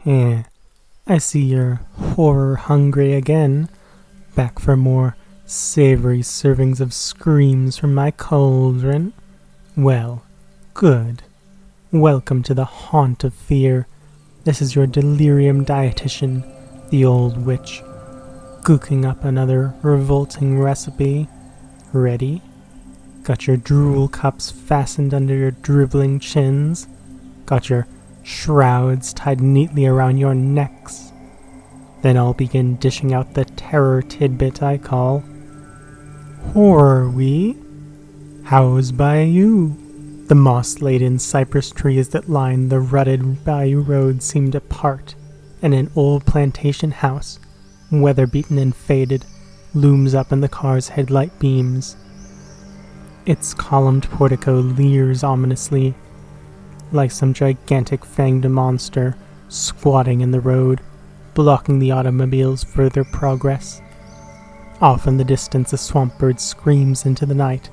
I see you're horror-hungry again. Back for more savory servings of screams from my cauldron. Well, good. Welcome to the haunt of fear. This is your delirium dietitian, the old witch, cooking up another revolting recipe. Ready? Got your drool cups fastened under your dribbling chins? Got your shrouds tied neatly around your necks? Then I'll begin dishing out the terror tidbit I call Horror-wee. How's Bayou? The moss-laden cypress trees that line the rutted Bayou road seem to part, and an old plantation house, weather-beaten and faded, looms up in the car's headlight beams. Its columned portico leers ominously, like some gigantic fanged monster squatting in the road, blocking the automobile's further progress. Off in the distance, a swamp bird screams into the night,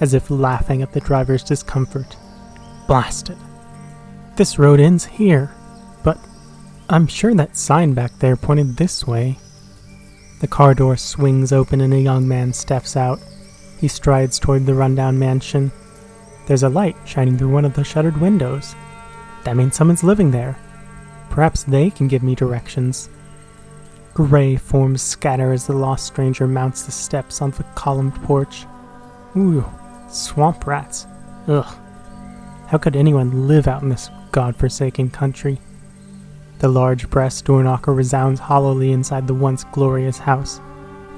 as if laughing at the driver's discomfort. Blasted. This road ends here, but I'm sure that sign back there pointed this way. The car door swings open and a young man steps out. He strides toward the rundown mansion. There's a light shining through one of the shuttered windows. That means someone's living there. Perhaps they can give me directions. Gray forms scatter as the lost stranger mounts the steps on the columned porch. Ooh, swamp rats. Ugh. How could anyone live out in this godforsaken country? The large brass door knocker resounds hollowly inside the once glorious house.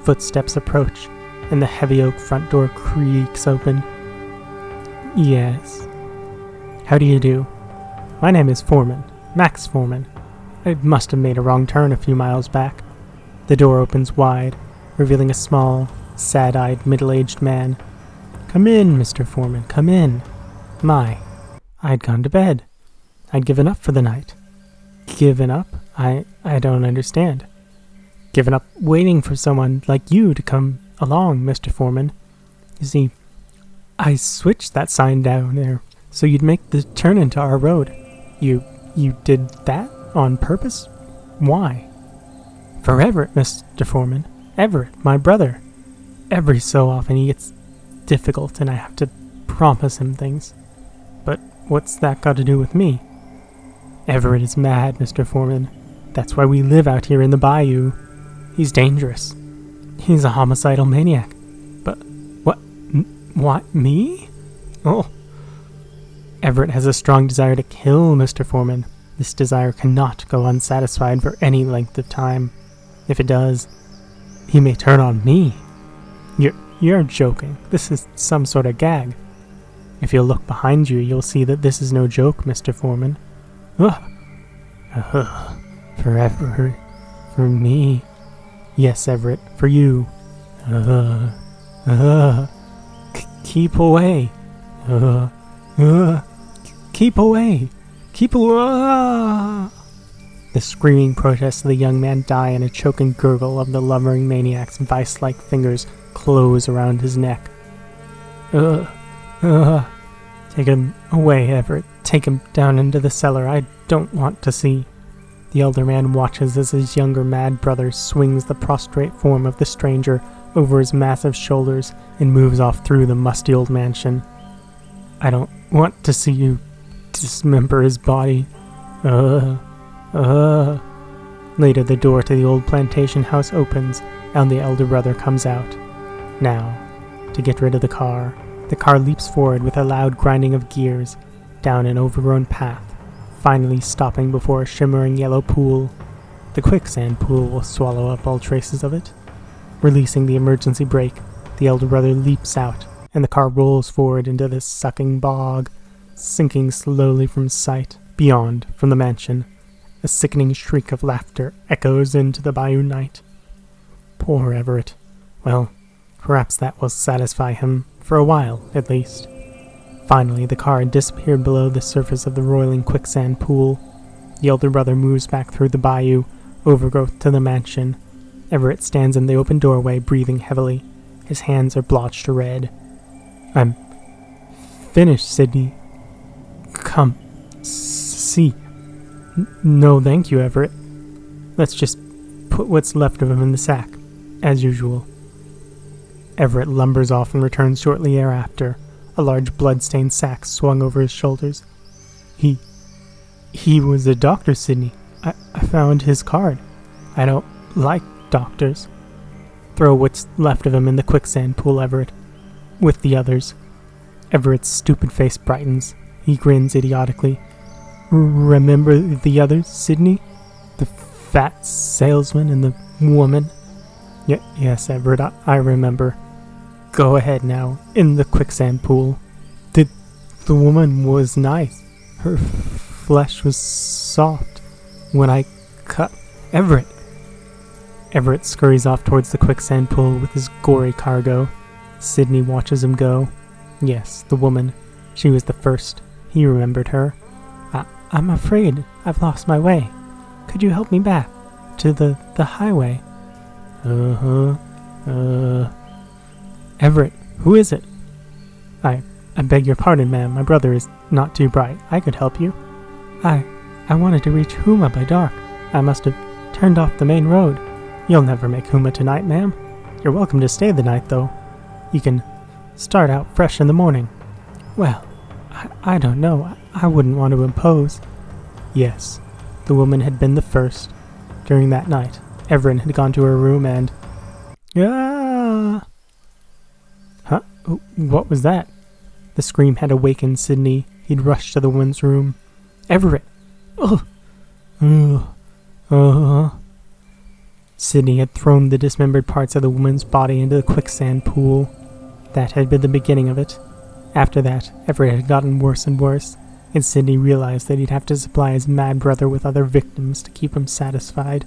Footsteps approach, and the heavy oak front door creaks open. Yes. How do you do? My name is Foreman, Max Foreman. I must have made a wrong turn a few miles back. The door opens wide, revealing a small, sad-eyed, middle-aged man. Come in, Mr. Foreman, come in. My, I'd gone to bed. I'd given up for the night. Given up? I don't understand. Given up waiting for someone like you to come along, Mr. Foreman. You see, I switched that sign down there so you'd make the turn into our road. You did that on purpose? Why? For Everett, Mr. Foreman. Everett, my brother. Every so often he gets difficult and I have to promise him things. But what's that got to do with me? Everett is mad, Mr. Foreman. That's why we live out here in the bayou. He's dangerous. He's a homicidal maniac. But what, me? Oh. Everett has a strong desire to kill Mr. Foreman. This desire cannot go unsatisfied for any length of time. If it does, he may turn on me. You're joking. This is some sort of gag. If you'll look behind you, you'll see that this is no joke, Mr. Foreman. For Everett. For me. Yes, Everett, for you. Keep away. Keep away. Keep away. The screaming protests of the young man die in a choking gurgle of the lumbering maniac's vice-like fingers close around his neck. Take him away, Everett. Take him down into the cellar. I don't want to see. The elder man watches as his younger mad brother swings the prostrate form of the stranger over his massive shoulders and moves off through the musty old mansion. I don't want to see you dismember his body. Later, the door to the old plantation house opens, and the elder brother comes out. Now, to get rid of the car leaps forward with a loud grinding of gears, down an overgrown path, finally stopping before a shimmering yellow pool. The quicksand pool will swallow up all traces of it. Releasing the emergency brake, the elder brother leaps out, and the car rolls forward into the sucking bog, sinking slowly from sight. Beyond, from the mansion, a sickening shriek of laughter echoes into the bayou night. Poor Everett. Well, perhaps that will satisfy him, for a while, at least. Finally, the car had disappeared below the surface of the roiling quicksand pool. The elder brother moves back through the bayou, overgrowth to the mansion. Everett stands in the open doorway, breathing heavily. His hands are blotched red. I'm finished, Sidney. Come, see. No, thank you, Everett. Let's just put what's left of him in the sack, as usual. Everett lumbers off and returns shortly thereafter, a large blood-stained sack swung over his shoulders. He was a doctor, Sidney. I found his card. I don't like doctors. Throw what's left of him in the quicksand pool, Everett, with the others. Everett's stupid face brightens. He grins idiotically. Remember the others, Sidney? The fat salesman and the woman? Yes, Everett, I remember. Go ahead now, in the quicksand pool. The woman was nice. Her flesh was soft. When I cut... Everett scurries off towards the quicksand pool with his gory cargo. Sidney watches him go. Yes, the woman. She was the first. He remembered her. I'm afraid I've lost my way. Could you help me back to the highway? Everett, who is it? I beg your pardon, ma'am. My brother is not too bright. I could help you. I wanted to reach Huma by dark. I must have turned off the main road. You'll never make Huma tonight, ma'am. You're welcome to stay the night, though. You can start out fresh in the morning. Well, I don't know. I wouldn't want to impose. Yes, the woman had been the first. During that night, Everett had gone to her room and... Ah! Huh? What was that? The scream had awakened Sidney. He'd rushed to the woman's room. Everett! Sidney had thrown the dismembered parts of the woman's body into the quicksand pool. That had been the beginning of it. After that, Everett had gotten worse and worse, and Sidney realized that he'd have to supply his mad brother with other victims to keep him satisfied.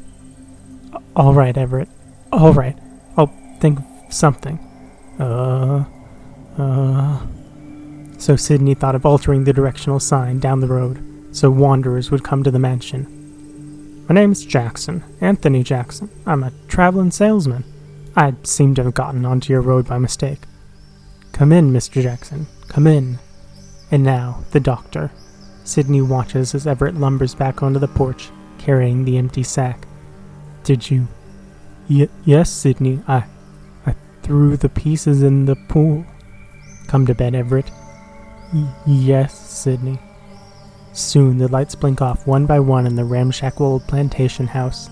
All right, Everett. All right. I'll think of something. So Sidney thought of altering the directional sign down the road so wanderers would come to the mansion. My name's Jackson, Anthony Jackson. I'm a traveling salesman. I seem to have gotten onto your road by mistake. Come in, Mr. Jackson. Come in. And now, the doctor. Sidney watches as Everett lumbers back onto the porch, carrying the empty sack. Did you... Yes, Sidney. I threw the pieces in the pool. Come to bed, Everett. Yes, Sidney. Soon the lights blink off one by one in the ramshackle old plantation house.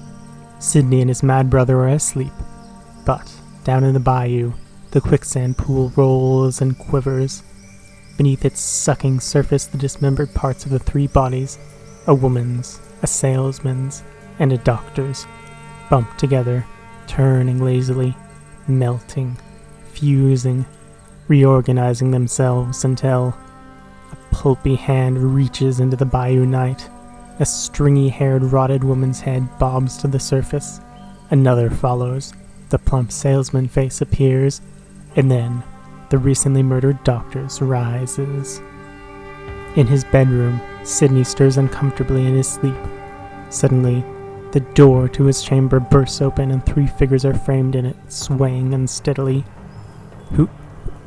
Sidney and his mad brother are asleep. But, down in the bayou, the quicksand pool rolls and quivers. Beneath its sucking surface, the dismembered parts of the three bodies, a woman's, a salesman's, and a doctor's, bump together, turning lazily, melting, fusing, reorganizing themselves until a pulpy hand reaches into the bayou night. A stringy-haired, rotted woman's head bobs to the surface. Another follows. The plump salesman face appears, and then the recently murdered doctor's rises. In his bedroom, Sidney stirs uncomfortably in his sleep. Suddenly, the door to his chamber bursts open and three figures are framed in it, swaying unsteadily.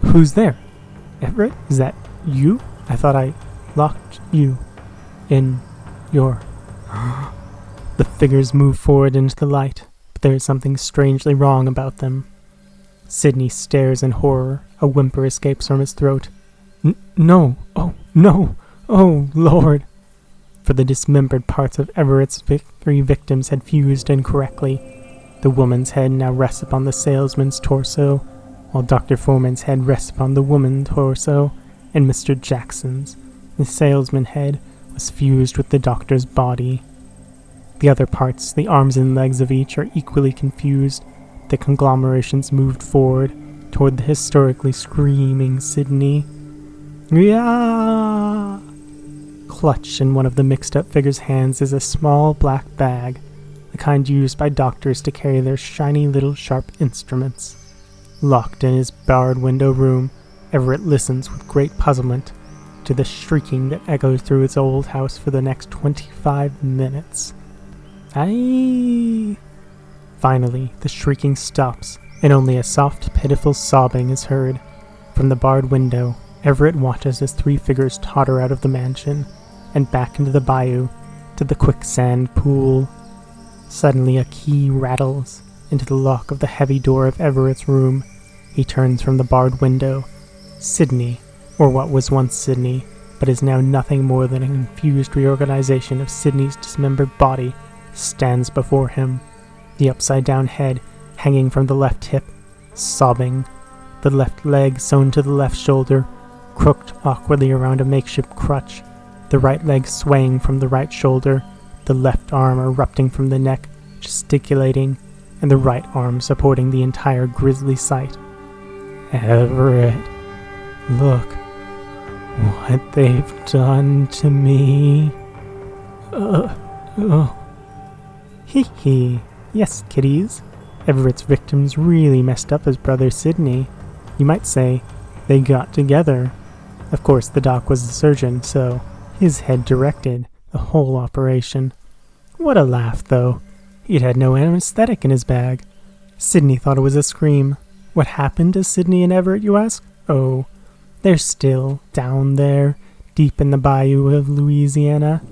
Who's there? Everett? Is that you? I thought I locked you in your... The figures move forward into the light, but there is something strangely wrong about them. Sidney stares in horror. A whimper escapes from his throat. No! Oh, no! Oh, Lord! For the dismembered parts of Everett's three victims had fused incorrectly. The woman's head now rests upon the salesman's torso, while Dr. Foreman's head rests upon the woman's torso, and Mr. Jackson's, the salesman's head, was fused with the doctor's body. The other parts, the arms and legs of each, are equally confused. The conglomerations moved forward, toward the historically screaming Sidney. Yeah! Clutched in one of the mixed-up figure's hands is a small black bag, the kind used by doctors to carry their shiny little sharp instruments. Locked in his barred window room, Everett listens with great puzzlement to the shrieking that echoes through his old house for the next 25 minutes. Aye! Finally, the shrieking stops, and only a soft, pitiful sobbing is heard. From the barred window, Everett watches as three figures totter out of the mansion and back into the bayou to to the quicksand pool. Suddenly a key rattles into the lock of the heavy door of Everett's room. He turns from the barred window. Sydney, or what was once Sydney, but is now nothing more than a confused reorganization of Sydney's dismembered body, stands before him, the upside-down head hanging from the left hip, sobbing, the left leg sewn to the left shoulder, crooked awkwardly around a makeshift crutch, the right leg swaying from the right shoulder, the left arm erupting from the neck, gesticulating, and the right arm supporting the entire grisly sight. Everett, look what they've done to me. Hee hee. Yes, kiddies. Everett's victims really messed up his brother Sydney. You might say they got together. Of course, the doc was the surgeon, so his head directed the whole operation. What a laugh, though. He'd had no anesthetic in his bag. Sydney thought it was a scream. What happened to Sydney and Everett, you ask? Oh, they're still down there, deep in the Bayou of Louisiana.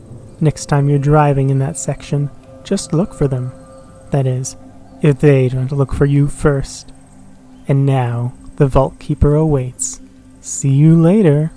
Next time you're driving in that section, just look for them. That is, if they don't look for you first. And now, the Vault Keeper awaits. See you later.